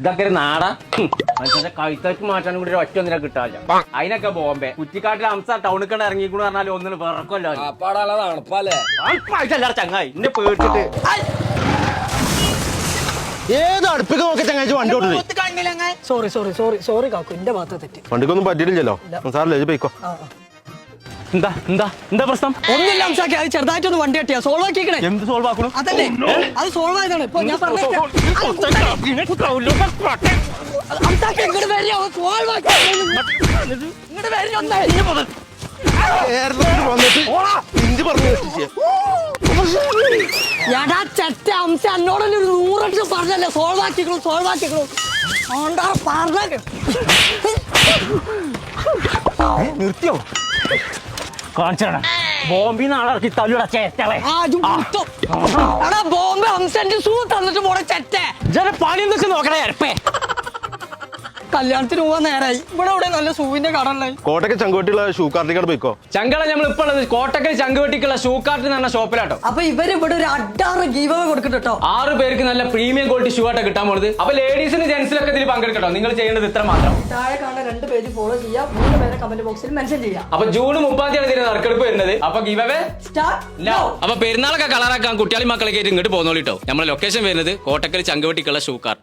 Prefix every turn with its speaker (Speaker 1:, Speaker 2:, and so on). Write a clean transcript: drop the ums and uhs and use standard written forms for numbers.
Speaker 1: ഇതൊക്കെ ഒരു നാടാ മനുഷ്യന്റെ കഴുത്തേക്ക് മാറ്റാനും കൂടി ഒറ്റ ഒന്നിനെ കിട്ടാല്ല. അതിനൊക്കെ ബോംബെ കുറ്റിക്കാട്ടിൽ അംസ ടൗണിൽ കണ്ട് ഇറങ്ങിക്കൂടെ പറഞ്ഞാൽ ഒന്നിന് വിറക്കല്ലോ. ചങ്ങായി എന്നെ പേടിച്ചിട്ട്
Speaker 2: ഏത് അടുപ്പിക്ക് നോക്കി ചങ്ങാഴ്ച വണ്ടി ഓടുന്നത്.
Speaker 3: സോറി സോറി സോറി സോറി കാക്കു, എന്റെ ഭാഗത്ത് തെറ്റി.
Speaker 2: വണ്ടിക്കൊന്നും പറ്റിയിട്ടില്ലല്ലോ സാറല്ലേ പോയിക്കോ.
Speaker 1: എന്താ എന്താ എന്താ പ്രശ്നം?
Speaker 3: ഒന്നുമില്ല അംസാക്കി, അത് ചെറുതായിട്ടൊന്ന് വണ്ടി കട്ടിയാ സോൾവ് ആക്കിക്കണേ.
Speaker 1: എന്ത് സോൾവ് ആക്കണം?
Speaker 3: അതല്ലേ അത് സോൾവ് ആയതാണ്. ഇപ്പൊ ഞാൻ പറഞ്ഞേക്കാം. അംസാക്കി ഇങ്ങോട്ട് വരിക, സോൾവ് ആക്കി ഇങ്ങോട്ട് വരിക ഒന്നേ. എടാ ചെറ്റ അംസ എന്നോടല്ലേ ഒരു 100 പറഞ്ഞല്ലേ സോൾവ് ആക്കിക്കണു സോൾവ് ആക്കിക്കണു. ഓണ്ടാ പറഞ്ഞ
Speaker 1: നിർത്തിയോ? കാണിച്ചാണ് ബോംബിന്ന് ആളിറക്കി തല്ലുടാ ചേറ്റളെ.
Speaker 3: എടാ ബോംബെ ഹംസന്റെ ഷൂ തന്നിട്ട് പോണ ചെറ്റേ.
Speaker 1: ജന പണി എന്തൊക്കെ നോക്കണേ അരപ്പേ.
Speaker 3: കല്യാണത്തിന് പോവാൻ നേരായി. ഇവിടെ ഇവിടെ നല്ല ഷൂവിന്റെ കട ഉള്ളത്.
Speaker 2: കോട്ടയ്ക്ക് ചങ്കുവെട്ടിയുള്ള ഷൂ കാർട്ടിക്കാട് പോയിക്കോ.
Speaker 1: ചങ്കള നമ്മൾ ഇപ്പൊ ഉള്ളത് കോട്ടക്കൽ ചങ്കുവെട്ടിക്കുള്ള ഷൂ കാർട്ട് എന്ന് പറഞ്ഞ ഷോപ്പിലാട്ടോ.
Speaker 3: അപ്പൊ ഇവര് ഇവിടെ ഒരു അഡാറ് ഗീവ് കൊടുക്കട്ടോ.
Speaker 1: 6 പേർക്ക് നല്ല പ്രീമിയം ക്വാളിറ്റി ഷൂ ആയിട്ട് കിട്ടാൻ പോണത്. അപ്പൊ ലേഡീസിന് ജെന്റ്സിലൊക്കെ ഇതിൽ പങ്കെടുക്കട്ടോ. നിങ്ങൾ ചെയ്യേണ്ടത് ഇത്ര മാത്രം.
Speaker 3: താഴെ കാണുന്ന 2 പേജ് ഫോളോ ചെയ്യാം, 3 പേരെ കമന്റ് ബോക്സിൽ മെൻഷൻ ചെയ്യാം.
Speaker 1: അപ്പൊ ജൂൺ 30 ഇതിന് നറുക്കെടുപ്പ് വരുന്നത്. അപ്പൊ ഗിവ് അവേ
Speaker 3: സ്റ്റാർട്ട് നൗ.
Speaker 1: അപ്പൊ പെരുന്നാളൊക്കെ കളറാക്കാൻ കുട്ടികളി മക്കളൊക്കെ ആയിട്ട് ഇങ്ങോട്ട് പോകുന്നോളിട്ടോ. നമ്മുടെ ലൊക്കേഷൻ വരുന്നത് കോട്ടക്കൽ ചങ്കുവെട്ടിക്കുള്ള ഷൂ കാർട്ട്.